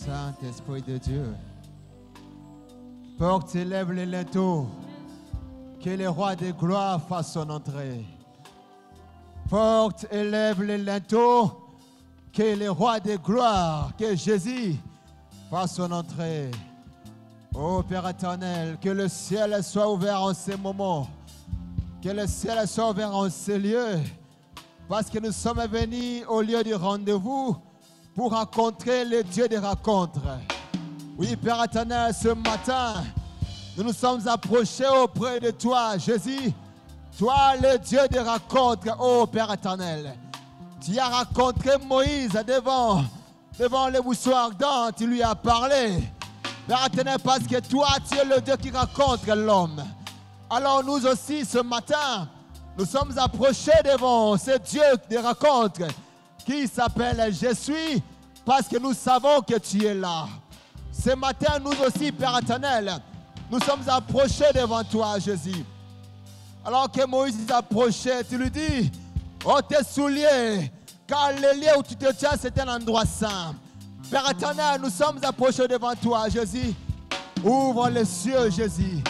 Saint-Esprit de Dieu, porte et lève les linteaux, que le roi de gloire fasse son entrée. Porte et lève les linteaux, que le roi de gloire, que Jésus fasse son entrée. Ô Père éternel, que le ciel soit ouvert en ces moments, que le ciel soit ouvert en ces lieux, parce que nous sommes venus au lieu du rendez-vous pour rencontrer le Dieu des rencontres. Oui, Père éternel, ce matin, nous nous sommes approchés auprès de toi, Jésus. Toi, le Dieu des rencontres, ô Père éternel. Tu as rencontré Moïse devant le buisson ardent, tu lui as parlé. Père éternel, parce que toi, tu es le Dieu qui rencontre l'homme. Alors nous aussi, ce matin, nous sommes approchés devant ce Dieu des rencontres qui s'appelle Je suis, parce que nous savons que tu es là. Ce matin, nous aussi, Père éternel, nous sommes approchés devant toi, Jésus. Alors que Moïse s'approchait, tu lui dis, oh tes souliers, car le lieu où tu te tiens, c'est un endroit saint. Père éternel, nous sommes approchés devant toi, Jésus. Ouvre les cieux, Jésus.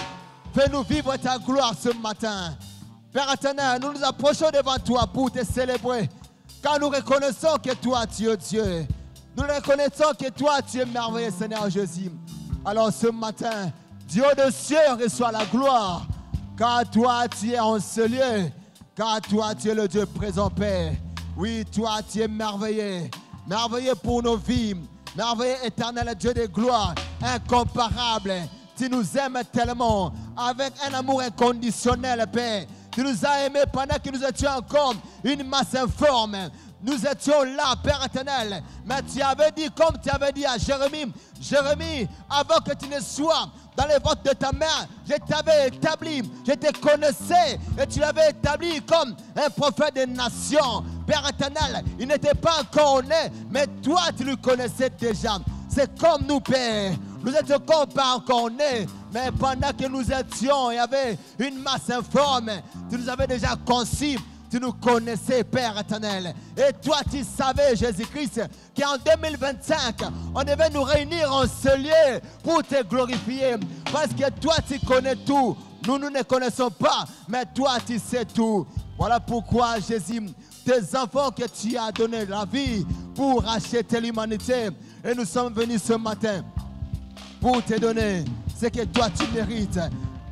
Fais-nous vivre ta gloire ce matin. Père éternel, nous nous approchons devant toi pour te célébrer. Car nous reconnaissons que toi, tu es Dieu. Nous reconnaissons que toi, tu es merveilleux, Seigneur Jésus. Alors ce matin, Dieu de cieux reçoit la gloire. Car toi, tu es en ce lieu. Car toi, tu es le Dieu présent, Père. Oui, toi, tu es merveilleux. Merveilleux pour nos vies. Merveilleux, éternel Dieu de gloire. Incomparable. Tu nous aimes tellement. Avec un amour inconditionnel, Père. Tu nous as aimés pendant que nous étions encore une masse informe. Nous étions là, Père éternel. Mais tu avais dit, comme tu avais dit à Jérémie, Jérémie, avant que tu ne sois dans les ventres de ta mère, je t'avais établi, je te connaissais et tu l'avais établi comme un prophète des nations. Père éternel, il n'était pas encore né, mais toi, tu le connaissais déjà. C'est comme nous, Père. Nous n'étions pas encore nés, mais pendant que nous étions, il y avait une masse informe. Tu nous avais déjà conçus. Tu nous connaissais, Père éternel. Et toi, tu savais, Jésus-Christ, qu'en 2025, on devait nous réunir en ce lieu pour te glorifier. Parce que toi, tu connais tout. Nous ne connaissons pas, mais toi, tu sais tout. Voilà pourquoi, Jésus, tes enfants que tu as donné la vie pour racheter l'humanité. Et nous sommes venus ce matin pour te donner ce que toi, tu mérites.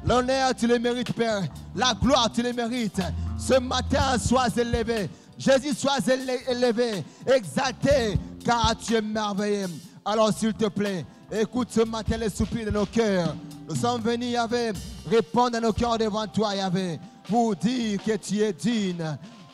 L'honneur, tu le mérites, Père. La gloire, tu le mérites. Ce matin, sois élevé. Jésus, sois élevé, exalté, car tu es merveilleux. Alors, s'il te plaît, écoute ce matin les soupirs de nos cœurs. Nous sommes venus, Yahvé, répondre à nos cœurs devant toi, Yahvé, pour dire que tu es digne.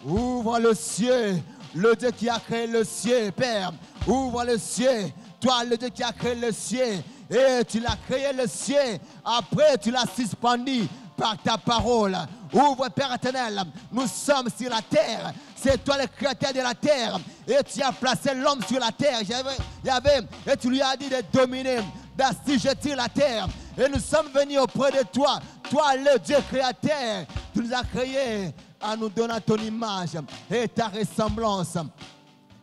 Ouvre le ciel, le Dieu qui a créé le ciel, Père. Ouvre le ciel, toi, le Dieu qui a créé le ciel. Et tu l'as créé le ciel. Après, tu l'as suspendu par ta parole. Ouvre, Père éternel. Nous sommes sur la terre. C'est toi le créateur de la terre. Et tu as placé l'homme sur la terre. Et tu lui as dit de dominer, d'assujettir la terre. Et nous sommes venus auprès de toi. Toi, le Dieu créateur. Tu nous as créés en nous donnant ton image et ta ressemblance.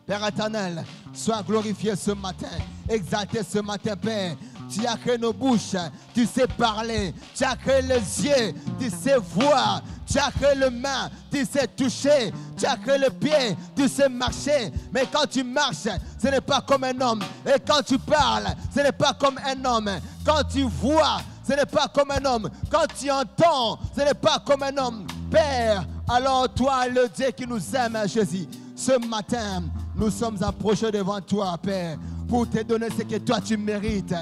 Père éternel, sois glorifié ce matin, exalté ce matin, Père. Tu as créé nos bouches, tu sais parler. Tu as créé les yeux, tu sais voir. Tu as créé les mains, tu sais toucher. Tu as créé le pied, tu sais marcher. Mais quand tu marches, ce n'est pas comme un homme. Et quand tu parles, ce n'est pas comme un homme. Quand tu vois, ce n'est pas comme un homme. Quand tu entends, ce n'est pas comme un homme. Père, alors toi, le Dieu qui nous aime, Jésus, ce matin, nous sommes approchés devant toi, Père, pour te donner ce que toi tu mérites.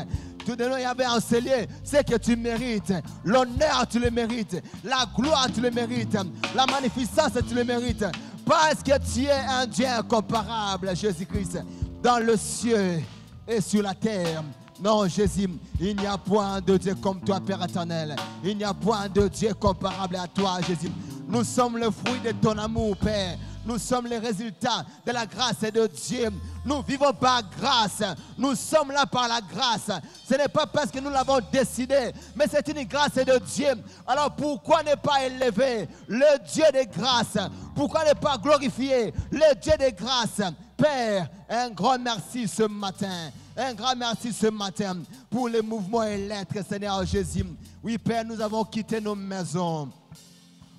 Te donner, Yahvé, enseigné ce que tu mérites. L'honneur, tu le mérites. La gloire, tu le mérites. La magnificence, tu le mérites. Parce que tu es un Dieu incomparable, Jésus-Christ, dans le ciel et sur la terre. Non, Jésus, il n'y a point de Dieu comme toi, Père éternel. Il n'y a point de Dieu comparable à toi, Jésus. Nous sommes le fruit de ton amour, Père. Nous sommes les résultats de la grâce de Dieu. Nous vivons par grâce. Nous sommes là par la grâce. Ce n'est pas parce que nous l'avons décidé, mais c'est une grâce de Dieu. Alors pourquoi ne pas élever le Dieu de grâce? Pourquoi ne pas glorifier le Dieu de grâce? Père, un grand merci ce matin. Un grand merci ce matin pour les mouvements et l'être, Seigneur Jésus. Oui, Père, nous avons quitté nos maisons.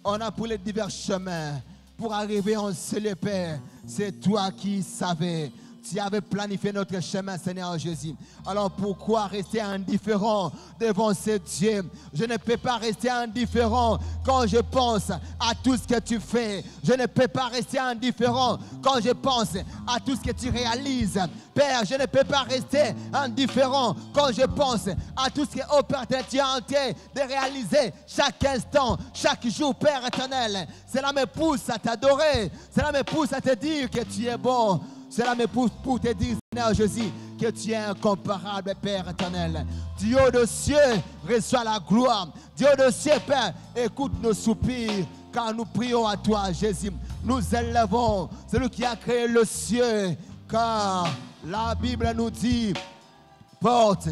On a pris les divers chemins pour arriver en ce lieu, Père. C'est toi qui savais. Tu avais planifié notre chemin, Seigneur Jésus. Alors pourquoi rester indifférent devant ce Dieu? Je ne peux pas rester indifférent quand je pense à tout ce que tu fais. Je ne peux pas rester indifférent quand je pense à tout ce que tu réalises. Père, je ne peux pas rester indifférent quand je pense à tout ce que, oh Père, tu es en train de réaliser chaque instant, chaque jour, Père éternel. Cela me pousse à t'adorer. Cela me pousse à te dire que tu es bon. Cela me pousse pour te dire, Seigneur Jésus, que tu es incomparable, Père éternel. Dieu de cieux, reçois la gloire. Dieu de cieux, Père, écoute nos soupirs, car nous prions à toi, Jésus. Nous élevons celui qui a créé le ciel, car la Bible nous dit, porte,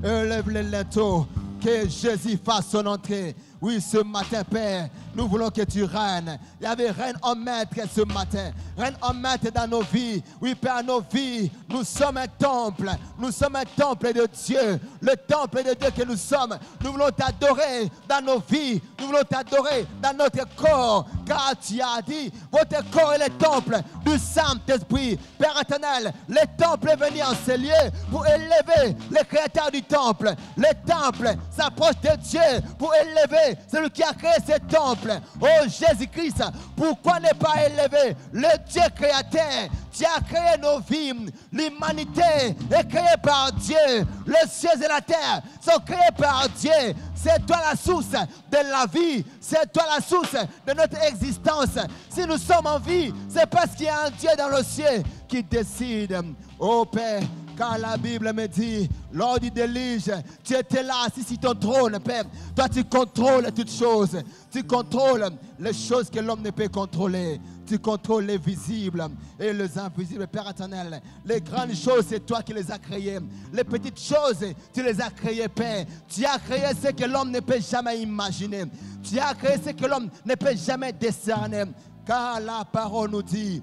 élève les linteaux, que Jésus fasse son entrée. Oui, ce matin, Père, nous voulons que tu règnes. Il y avait règne en maître ce matin. Règne en maître dans nos vies. Oui, Père, nos vies, nous sommes un temple. Nous sommes un temple de Dieu. Le temple de Dieu que nous sommes. Nous voulons t'adorer dans nos vies. Nous voulons t'adorer dans notre corps. Car tu as dit, votre corps est le temple du Saint-Esprit. Père éternel, le temple est venu en ce lieu pour élever le créateur du temple. Le temple s'approche de Dieu pour élever celui qui a créé ce temple. Oh Jésus-Christ, pourquoi ne pas élever le Dieu créateur? Tu as créé nos vies. L'humanité est créée par Dieu. Les cieux et la terre sont créés par Dieu. C'est toi la source de la vie. C'est toi la source de notre existence. Si nous sommes en vie, c'est parce qu'il y a un Dieu dans le ciel qui décide. Oh Père, car la Bible me dit, lors du déluge, tu étais là, assis sur ton trône, Père. Toi, tu contrôles toutes choses. Tu contrôles les choses que l'homme ne peut contrôler. Tu contrôles les visibles et les invisibles, Père éternel. Les grandes choses, c'est toi qui les as créées. Les petites choses, tu les as créées, Père. Tu as créé ce que l'homme ne peut jamais imaginer. Tu as créé ce que l'homme ne peut jamais discerner. Car la parole nous dit,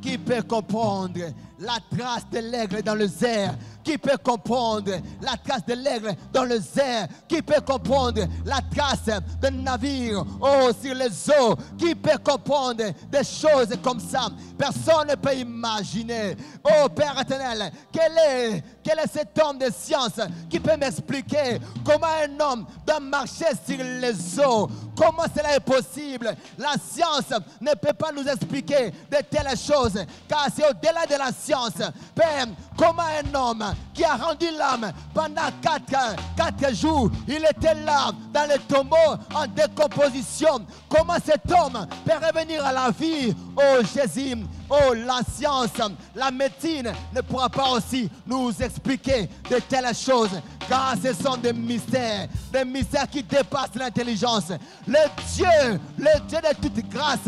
qui peut comprendre la trace de l'aigle dans le air? Qui peut comprendre la trace de l'aigle dans le air? Qui peut comprendre la trace d'un navire sur les eaux? Qui peut comprendre des choses comme ça? Personne ne peut imaginer. Oh Père éternel, quel est cet homme de science qui peut m'expliquer comment un homme doit marcher sur les eaux? Comment cela est possible? La science ne peut pas nous expliquer de telles choses, car c'est au-delà de la science. Père, comment un homme qui a rendu l'âme pendant 4 jours, il était là dans le tombeau en décomposition. Comment cet homme peut revenir à la vie? Oh Jésus, oh la science, la médecine ne pourra pas aussi nous expliquer de telles choses, car ce sont des mystères qui dépassent l'intelligence. Le Dieu de toute grâce,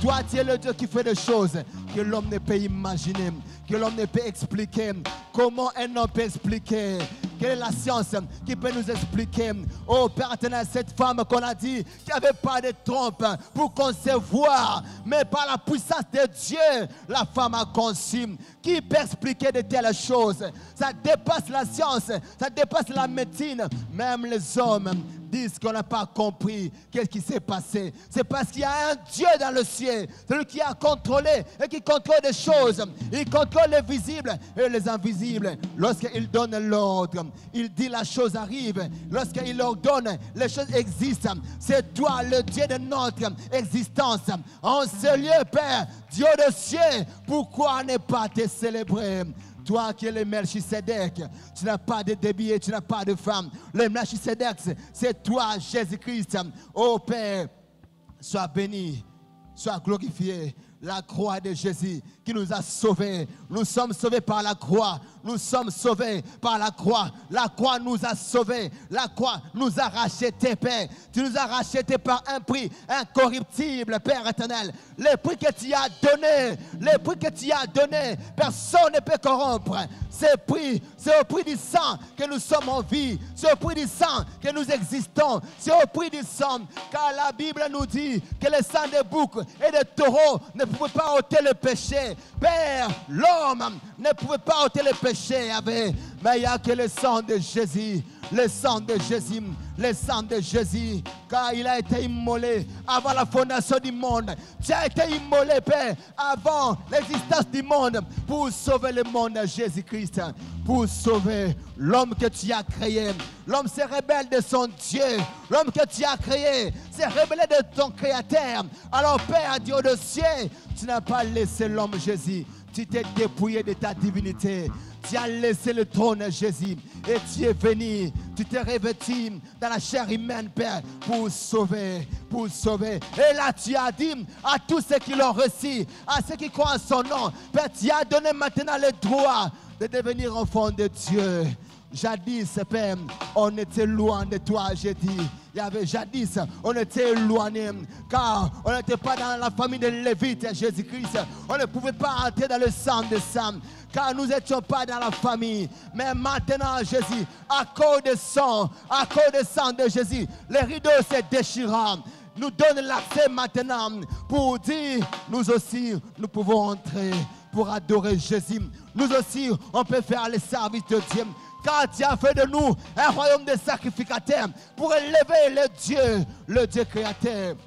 toi tu es le Dieu qui fait des choses que l'homme ne peut imaginer, que l'homme ne peut expliquer. Comment un homme peut expliquer? Quelle est la science qui peut nous expliquer? Oh Père éternel, cette femme qu'on a dit qui n'avait pas de trompe pour concevoir, mais par la puissance de Dieu, la femme a conçu. Qui peut expliquer de telles choses? Ça dépasse la science, ça dépasse la médecine. Même les hommes disent qu'on n'a pas compris qu'est-ce qui s'est passé. C'est parce qu'il y a un Dieu dans le ciel, celui qui a contrôlé et qui contrôle des choses. Il contrôle les visibles et les invisibles. Lorsqu'il donne l'ordre, il dit la chose arrive. Lorsqu'il ordonne, les choses existent. C'est toi le Dieu de notre existence. En ce lieu, Père, Dieu de ciel, pourquoi ne pas te célébrer? Toi qui es le Melchisedec, tu n'as pas de débit, tu n'as pas de femme. Le Melchisedec, c'est toi, Jésus-Christ. Oh Père, sois béni, sois glorifié. La croix de Jésus qui nous a sauvés. Nous sommes sauvés par la croix. nous sommes sauvés par la croix. La croix nous a sauvés. La croix nous a rachetés, Père. Tu nous as rachetés par un prix incorruptible, Père éternel. Le prix que tu as donné, le prix que tu as donné, personne ne peut corrompre. C'est au prix du sang que nous sommes en vie. C'est au prix du sang que nous existons. C'est au prix du sang, car la Bible nous dit que le sang des boucs et des taureaux ne pouvait pas ôter le péché. Père, l'homme ne pouvait pas ôter le péché, mais il n'y a que le sang de Jésus. Le sang de Jésus, le sang de Jésus, car il a été immolé avant la fondation du monde. Tu as été immolé, Père, avant l'existence du monde, pour sauver le monde de Jésus-Christ, pour sauver l'homme que tu as créé. L'homme s'est rebelle de son Dieu. L'homme que tu as créé s'est rebellé de ton Créateur. Alors, Père, Dieu de ciel, tu n'as pas laissé l'homme Jésus. Tu t'es dépouillé de ta divinité. Tu as laissé le trône Jésus et tu es venu, tu t'es revêtu dans la chair humaine, Père, pour sauver, pour sauver. Et là, tu as dit à tous ceux qui l'ont reçu, à ceux qui croient en son nom, Père, tu as donné maintenant le droit de devenir enfant de Dieu. Jadis, Père, on était loin de toi, j'ai dit. Il y avait jadis, on était éloigné, car on n'était pas dans la famille de Lévite, Jésus-Christ. On ne pouvait pas entrer dans le sang de Sam, car nous n'étions pas dans la famille. Mais maintenant, Jésus, à cause du sang de Jésus, les rideaux se déchirent. Nous donne l'accès maintenant pour dire, nous aussi, nous pouvons entrer pour adorer Jésus. Nous aussi, on peut faire le service de Dieu. Car tu as fait de nous un royaume de sacrificateurs pour élever le Dieu créateur.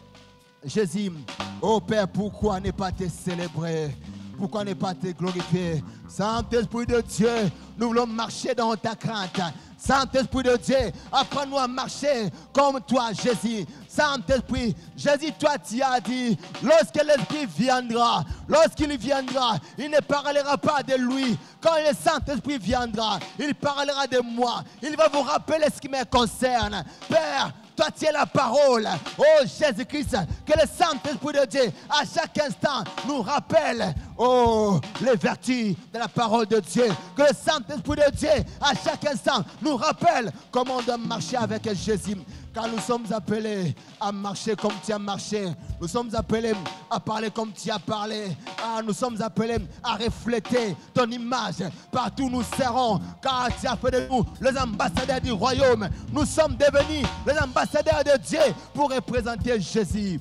Jésus, oh Père, pourquoi ne pas te célébrer? Pourquoi ne pas te glorifier? Saint-Esprit de Dieu, nous voulons marcher dans ta crainte. Saint-Esprit de Dieu, apprends-nous à marcher comme toi, Jésus. Saint-Esprit, Jésus, toi tu as dit, lorsque l'Esprit viendra, lorsqu'il viendra, il ne parlera pas de lui. Quand le Saint-Esprit viendra, il parlera de moi. Il va vous rappeler ce qui me concerne. Père, toi tu es la parole. Oh Jésus-Christ, que le Saint-Esprit de Dieu, à chaque instant, nous rappelle, oh, les vertus de la parole de Dieu. Que le Saint-Esprit de Dieu, à chaque instant, nous rappelle comment on doit marcher avec Jésus. Car nous sommes appelés à marcher comme tu as marché. Nous sommes appelés à parler comme tu as parlé. Nous sommes appelés à refléter ton image. Partout nous serons. Car tu as fait de nous les ambassadeurs du royaume. Nous sommes devenus les ambassadeurs de Dieu pour représenter Jésus.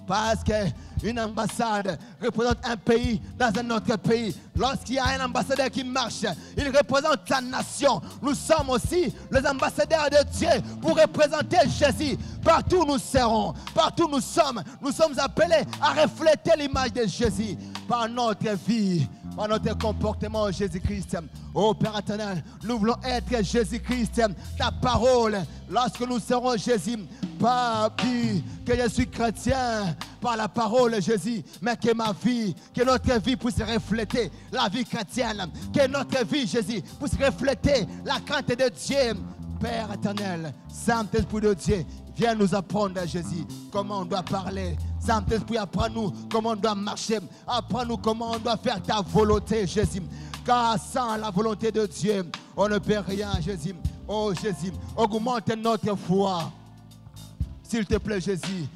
Parce qu'une ambassade représente un pays dans un autre pays. Lorsqu'il y a un ambassadeur qui marche, il représente sa nation. Nous sommes aussi les ambassadeurs de Dieu pour représenter Jésus. Partout où nous serons, partout où nous sommes appelés à refléter l'image de Jésus par notre vie, par notre comportement, Jésus-Christ. Oh Père éternel, nous voulons être Jésus-Christ, ta parole. Lorsque nous serons Jésus, pas que je suis chrétien par la parole Jésus, mais que ma vie, que notre vie puisse refléter la vie chrétienne, que notre vie, Jésus, puisse refléter la crainte de Dieu. Père éternel, Saint-Esprit de Dieu, viens nous apprendre, Jésus, comment on doit parler. Saint-Esprit, apprends-nous comment on doit marcher. Apprends-nous comment on doit faire ta volonté, Jésus. Car sans la volonté de Dieu, on ne peut rien, Jésus. Oh Jésus, augmente notre foi. S'il te plaît, Jésus,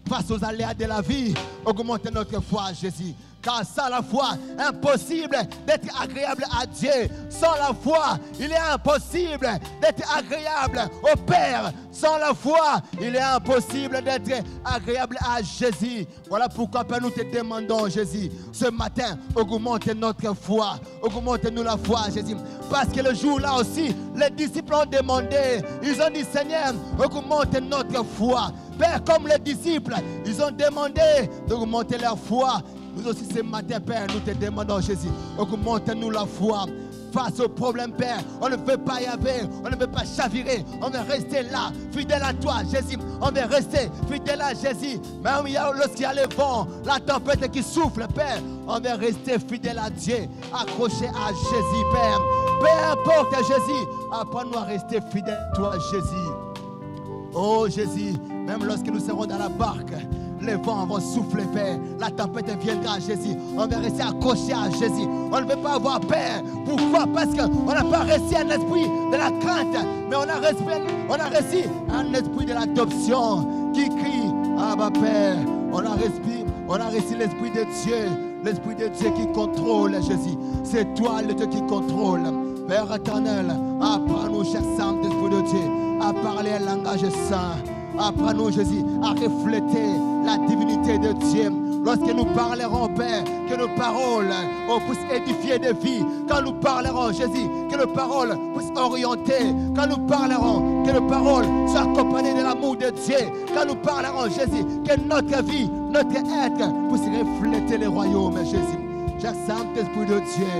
face aux aléas de la vie, augmente notre foi, Jésus. Car sans la foi, impossible d'être agréable à Dieu. Sans la foi, il est impossible d'être agréable au Père. Sans la foi, il est impossible d'être agréable à Jésus. Voilà pourquoi, Père, nous te demandons, Jésus, ce matin, augmente notre foi. Augmente-nous la foi, Jésus. Parce que le jour-là aussi, les disciples ont demandé. Ils ont dit, Seigneur, augmente notre foi. Père, comme les disciples, ils ont demandé d'augmenter leur foi. Nous aussi ce matin, Père, nous te demandons, Jésus, augmente-nous la foi. Face au problème, Père, on ne veut pas y aller, on ne veut pas chavirer, on veut rester là, fidèle à toi, Jésus. On veut rester fidèle à Jésus. Même lorsqu'il y a le vent, la tempête qui souffle, Père, on veut rester fidèle à Dieu, accroché à Jésus, Père. Peu importe, Jésus, apprends-nous à rester fidèle à toi, Jésus. Oh Jésus, même lorsque nous serons dans la barque, les vents vont souffler, Père. La tempête viendra, Jésus. On va rester accroché à Jésus. On ne veut pas avoir peur. Pourquoi? Parce qu'on n'a pas reçu un esprit de la crainte, mais on a reçu un esprit de l'adoption qui crie, Abba Père. On a reçu l'esprit de Dieu. L'esprit de Dieu qui contrôle, Jésus. C'est toi le Dieu qui contrôle. Père éternel, apprends-nous, cher Saint-Esprit de Dieu, à parler un langage saint. Apprends-nous, Jésus, à refléter la divinité de Dieu. Lorsque nous parlerons, Père, que nos paroles puissent édifier des vies. Quand nous parlerons, Jésus, que nos paroles puissent orienter. Quand nous parlerons, que nos paroles soient accompagnées de l'amour de Dieu. Quand nous parlerons, Jésus, que notre vie, notre être puisse refléter le royaume, Jésus. Cher Saint-Esprit de Dieu,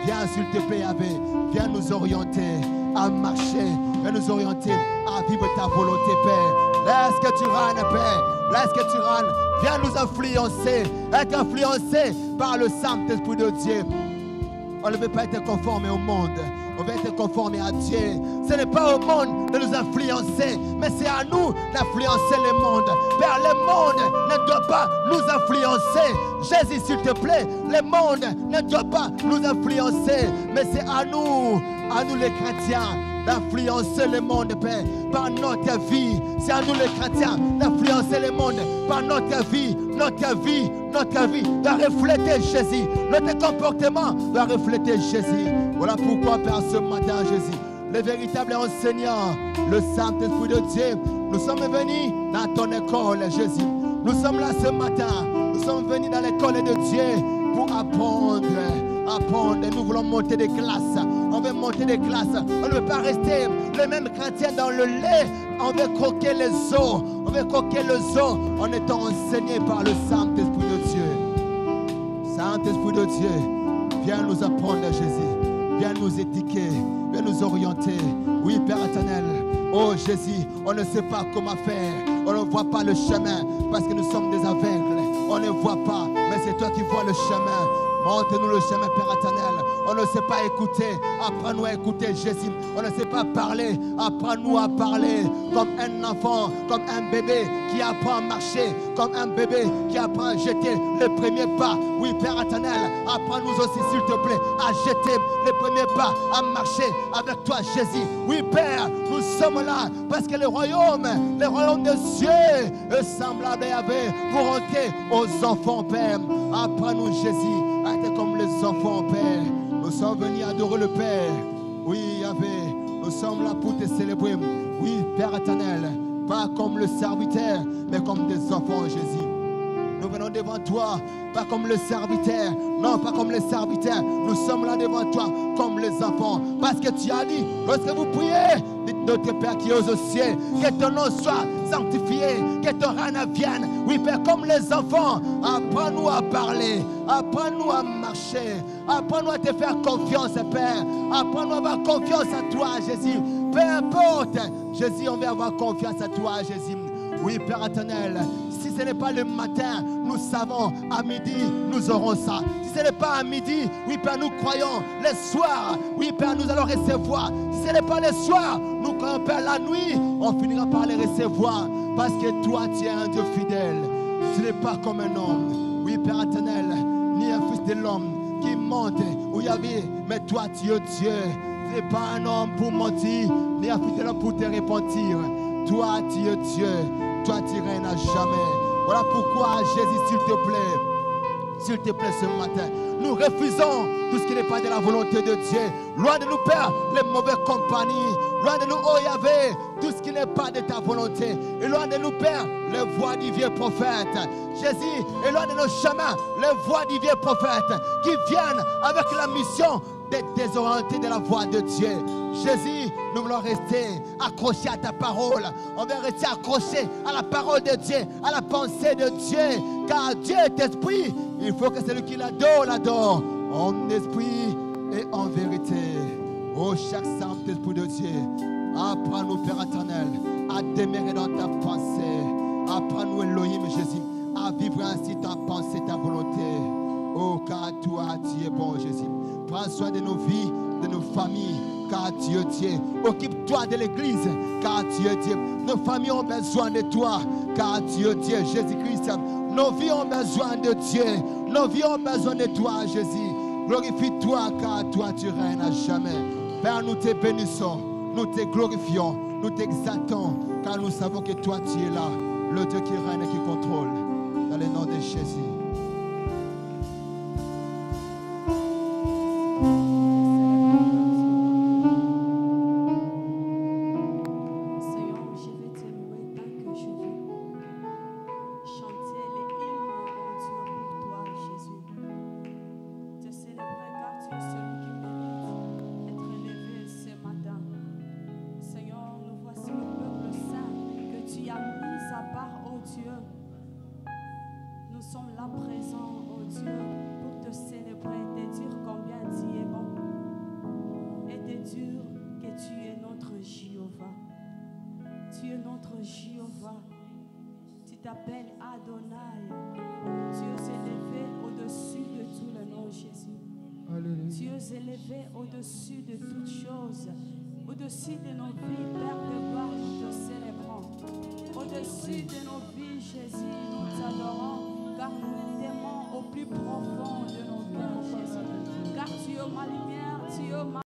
viens s'il te plaît, Yahvé, viens nous orienter à marcher, viens nous orienter à vivre ta volonté, Père. Laisse que tu règnes, Père. Laisse que tu règnes. Viens nous influencer, être influencé par le Saint-Esprit de Dieu. On ne veut pas être conformé au monde, on veut être conformé à Dieu. Ce n'est pas au monde de nous influencer, mais c'est à nous d'influencer le monde. Père, le monde ne doit pas nous influencer. Jésus, s'il te plaît, le monde ne doit pas nous influencer, mais c'est à nous les chrétiens, d'influencer le monde, Père, par notre vie. C'est à nous les chrétiens d'influencer le monde par notre vie. Notre vie doit refléter Jésus. Notre comportement doit refléter Jésus. Voilà pourquoi, Père, ce matin, Jésus, le véritable enseignant, le Saint-Esprit de Dieu, nous sommes venus dans ton école, Jésus. Nous sommes là ce matin. Nous sommes venus dans l'école de Dieu pour apprendre. Nous voulons monter des classes. On veut monter des classes. On ne veut pas rester les mêmes chrétiens dans le lait. On veut croquer les os. On veut croquer les os en étant enseigné par le Saint-Esprit de Dieu. Saint-Esprit de Dieu, viens nous apprendre, Jésus. Viens nous éduquer. Viens nous orienter. Oui, Père éternel. Oh Jésus, on ne sait pas comment faire. On ne voit pas le chemin parce que nous sommes des aveugles. On ne voit pas, mais c'est toi qui vois le chemin. Montre-nous le chemin, Père éternel. On ne sait pas écouter. Apprends-nous à écouter, Jésus. On ne sait pas parler. Apprends-nous à parler comme un enfant, comme un bébé qui apprend à marcher, comme un bébé qui apprend à jeter le premier pas. Oui, Père éternel, apprends-nous aussi, s'il te plaît, à jeter le premier pas, à marcher avec toi, Jésus. Oui, Père, nous sommes là parce que le royaume des cieux est semblable à Yahvé pour rentrer aux enfants, Père. Apprends-nous, Jésus, à être comme les enfants, Père. Nous sommes venus adorer le Père. Oui, Yahvé, nous sommes là pour te célébrer. Oui, Père éternel, pas comme le serviteur, mais comme des enfants, Jésus. Nous venons devant toi, pas comme le serviteur. Non, pas comme les serviteurs. Nous sommes là devant toi comme les enfants. Parce que tu as dit, lorsque vous priez, dites notre Père qui est aux cieux, que ton nom soit sanctifié, que ton règne vienne. Oui, Père, comme les enfants, apprends-nous à parler, apprends-nous à marcher, apprends-nous à te faire confiance, Père. Apprends-nous à avoir confiance à toi, Jésus. Peu importe, Jésus, on veut avoir confiance à toi, Jésus. Oui, Père éternel, si ce n'est pas le matin, nous savons, à midi, nous aurons ça. Si ce n'est pas à midi, oui, Père, nous croyons, les soirs, oui, Père, nous allons recevoir. Si ce n'est pas les soirs, nous croyons, Père, la nuit, on finira par les recevoir. Parce que toi, tu es un Dieu fidèle. Tu n'es pas comme un homme. Oui, Père éternel, ni un fils de l'homme qui monte où il y avait, mais toi, tu es Dieu. Tu n'es pas un homme pour mentir, ni un fils de l'homme pour te repentir. Toi, tu es Dieu. Toi, tu règnes à jamais. Voilà pourquoi, Jésus, s'il te plaît, ce matin, nous refusons tout ce qui n'est pas de la volonté de Dieu. Loin de nous, Père, les mauvaises compagnies. Loin de nous, oh Yahvé, tout ce qui n'est pas de ta volonté. Et loin de nous, Père, les voix du vieux prophète. Jésus, et loin de nos chemins, les voix du vieux prophète qui viennent avec la mission d'être désorientés de la voix de Dieu. Jésus, nous voulons rester accrochés à ta parole. On veut rester accrochés à la parole de Dieu, à la pensée de Dieu. Car Dieu est esprit. Il faut que celui qui l'adore, l'adore en esprit et en vérité. Oh, chaque Saint-Esprit de Dieu, apprends-nous, Père éternel, à demeurer dans ta pensée. Apprends-nous, Elohim, Jésus, à vivre ainsi ta pensée, ta volonté. Oh, car toi, tu es bon, Jésus. Prends soin de nos vies, de nos familles, car tu es Dieu. Occupe-toi de l'église, car tu es Dieu. Nos familles ont besoin de toi, car Dieu, Jésus-Christ, nos vies ont besoin de Dieu. Nos vies ont besoin de toi, Jésus. Glorifie-toi, car toi, tu règnes à jamais. Père, nous te bénissons, nous te glorifions, nous t'exaltons, car nous savons que toi, tu es là, le Dieu qui règne et qui contrôle. Dans le nom de Jésus. Au-dessus de toutes choses, au-dessus de nos vies, Père de gloire, nous te célébrons. Au-dessus de nos vies, Jésus, nous t'adorons, car nous t'aimons au plus profond de nos cœurs, Jésus. Car tu es ma lumière, tu es ma